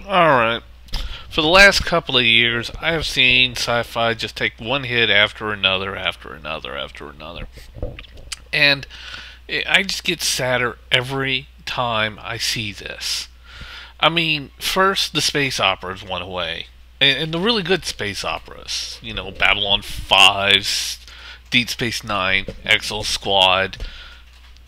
Alright. For the last couple of years, I have seen Sci-Fi just take one hit after another, after another, after another. And I just get sadder every time I see this. I mean, first, the space operas went away. And the really good space operas. You know, Babylon 5, Deep Space Nine, Exo Squad.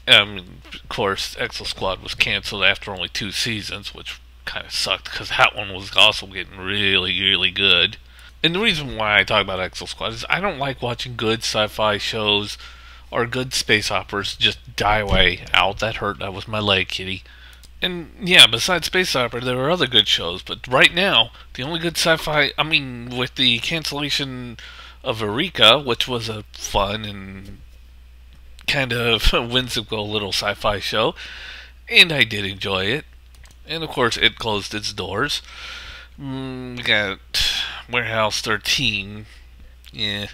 Of course, Exo Squad was canceled after only 2 seasons, which kind of sucked because that one was also getting really, really good. And the reason why I talk about Exo Squad is I don't like watching good sci-fi shows or good space operas just die away. Ow, that hurt. That was my leg, kitty. And yeah, besides space opera, there are other good shows. But right now, the only good sci-fi, with the cancellation of Eureka, which was a fun and kind of whimsical little sci-fi show, and I did enjoy it. And of course, it closed its doors. We got Warehouse 13. Yeah,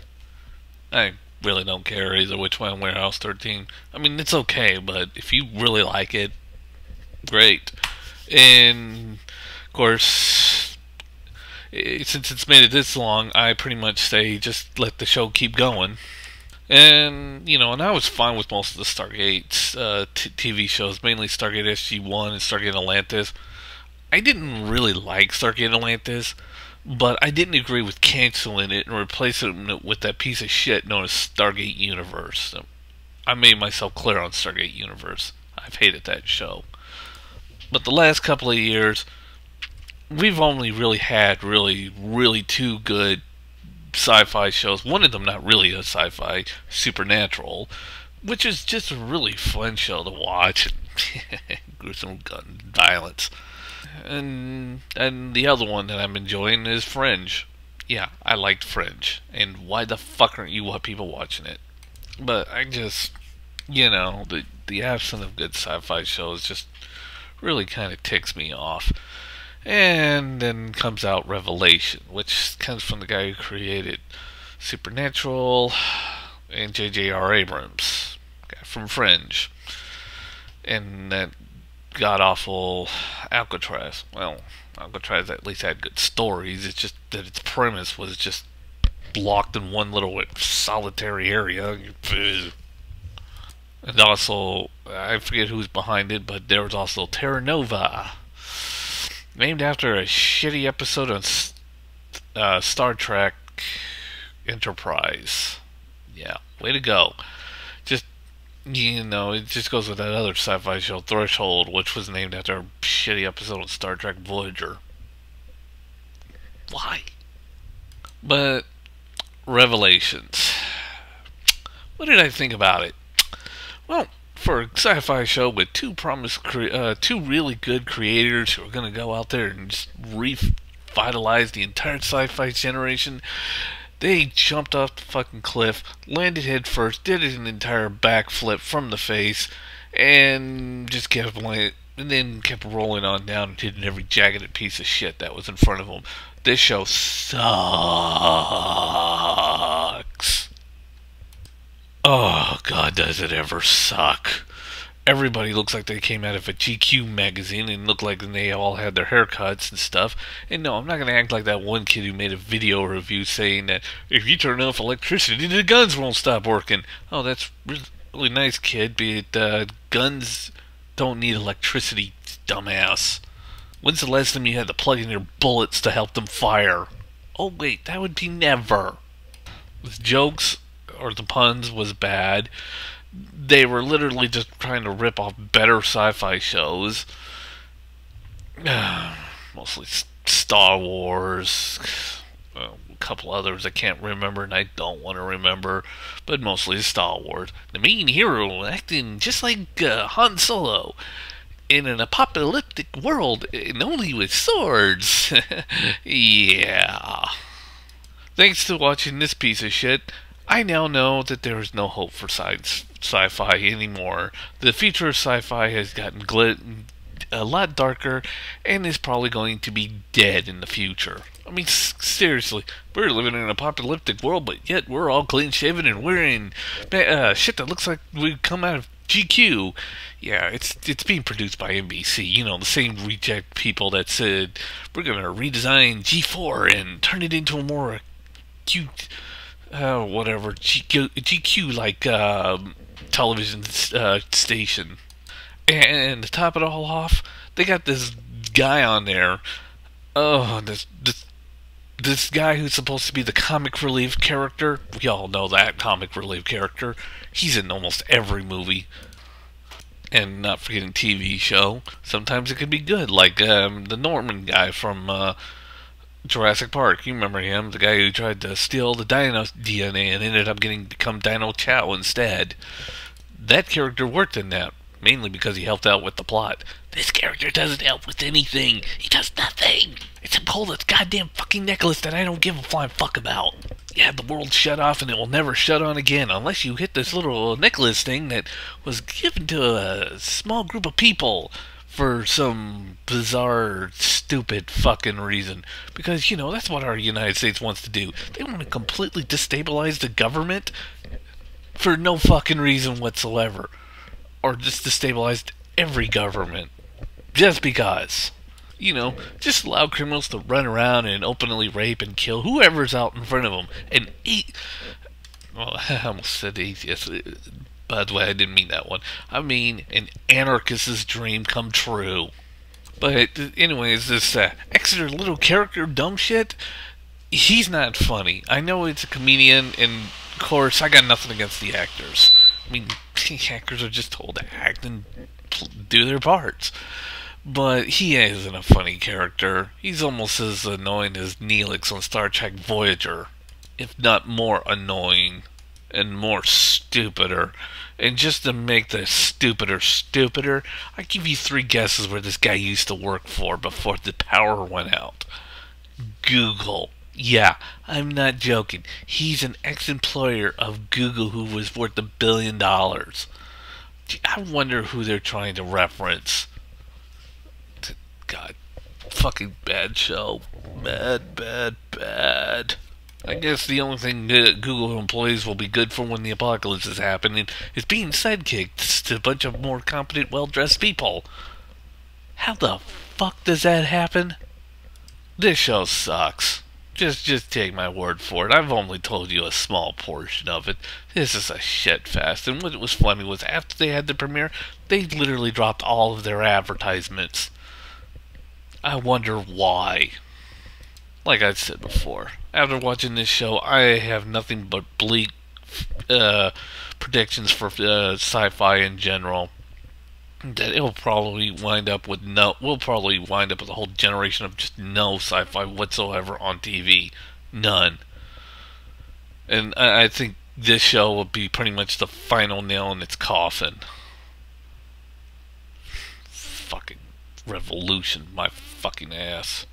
I really don't care either which one. Warehouse 13. I mean, it's okay, but if you really like it, great. And of course, since it's made it this long, I pretty much say just let the show keep going. And, and I was fine with most of the Stargate TV shows, mainly Stargate SG-1 and Stargate Atlantis. I didn't really like Stargate Atlantis, but I didn't agree with canceling it and replacing it with that piece of shit known as Stargate Universe. So I made myself clear on Stargate Universe. I've hated that show. But the last couple of years, we've only really had really two good sci-fi shows. One of them not really a sci-fi, Supernatural, which is just a really fun show to watch. Gruesome gun violence. And the other one that I'm enjoying is Fringe. Yeah, I liked Fringe. And why the fuck aren't you people watching it? But I just, the absence of good sci-fi shows just really kind of ticks me off. And then comes out Revelation, which comes from the guy who created Supernatural and J.J.R. Abrams, guy from Fringe. And that god-awful Alcatraz. Well, Alcatraz at least had good stories. It's just that its premise was just locked in one little solitary area. And also, I forget who's behind it, but there was also Terra Nova, named after a shitty episode on Star Trek Enterprise. Yeah, way to go. Just, it just goes with that other sci-fi show, Threshold, which was named after a shitty episode on Star Trek Voyager. Why? But, Revelations. What did I think about it? Well, for a sci-fi show with two really good creators who are going to go out there and just revitalize the entire sci-fi generation, they jumped off the fucking cliff, landed head first, did an entire backflip from the face, and just kept rolling on down and hitting every jagged piece of shit that was in front of them. This show sucks. Oh, God, does it ever suck. Everybody looks like they came out of a GQ magazine and look like they all had their haircuts and stuff. And no, I'm not going to act like that one kid who made a video review saying that if you turn off electricity, the guns won't stop working. Oh, that's really nice, kid, but guns don't need electricity, dumbass. When's the last time you had to plug in your bullets to help them fire? Oh, wait, that would be never. With jokes or the puns was bad. They were literally just trying to rip off better sci-fi shows. Mostly Star Wars. A couple others I can't remember and I don't want to remember. But mostly Star Wars. The main hero acting just like Han Solo in an apocalyptic world and only with swords. Yeah. Thanks to watching this piece of shit, I now know that there is no hope for sci-fi anymore. The future of sci-fi has gotten a lot darker and is probably going to be dead in the future. I mean, seriously, we're living in an apocalyptic world, but yet we're all clean-shaven and wearing shit that looks like we come out of GQ, yeah, it's being produced by NBC. You know, the same reject people that said we're gonna redesign G4 and turn it into a more acute, whatever GQ like television station. And to top it all off, they got this guy on there. Oh, this guy who's supposed to be the comic relief character. We all know that comic relief character. He's in almost every movie. And not forgetting TV show. Sometimes it can be good, like the Norman guy from Jurassic Park. You remember him, the guy who tried to steal the dino DNA and ended up become Dino Chow instead. That character worked in that, mainly because he helped out with the plot. This character doesn't help with anything. He does nothing except hold this goddamn fucking necklace that I don't give a flying fuck about. Yeah, the world shut off and it will never shut on again unless you hit this little necklace thing that was given to a small group of people for some bizarre, stupid fucking reason. Because, you know, that's what our United States wants to do. They want to completely destabilize the government for no fucking reason whatsoever. Or just destabilize every government. Just because. You know, just allow criminals to run around and openly rape and kill whoever's out in front of them. And well, I almost said atheist. By the way, I didn't mean that one. I mean an anarchist's dream come true. But anyways, this extra little character dumb shit, he's not funny. I know it's a comedian, and of course, I got nothing against the actors. I mean, actors are just told to act and do their parts. But he isn't a funny character. He's almost as annoying as Neelix on Star Trek Voyager, if not more annoying and more stupider. And just to make the stupider, I give you 3 guesses where this guy used to work for before the power went out. Google. Yeah, I'm not joking. He's an ex-employer of Google who was worth $1 billion. I wonder who they're trying to reference. God, fucking bad show. Bad. I guess the only thing Google employees will be good for when the apocalypse is happening is being sidekicks to a bunch of more competent, well-dressed people. How the fuck does that happen? This show sucks. Just take my word for it. I've only told you a small portion of it. This is a shit fest. And what was funny was after they had the premiere, they literally dropped all of their advertisements. I wonder why. Like I said before, after watching this show, I have nothing but bleak predictions for sci-fi in general. That it'll probably wind up with we'll probably wind up with a whole generation of just no sci-fi whatsoever on TV. None. And I think this show will be pretty much the final nail in its coffin. Fucking revolution, my fucking ass.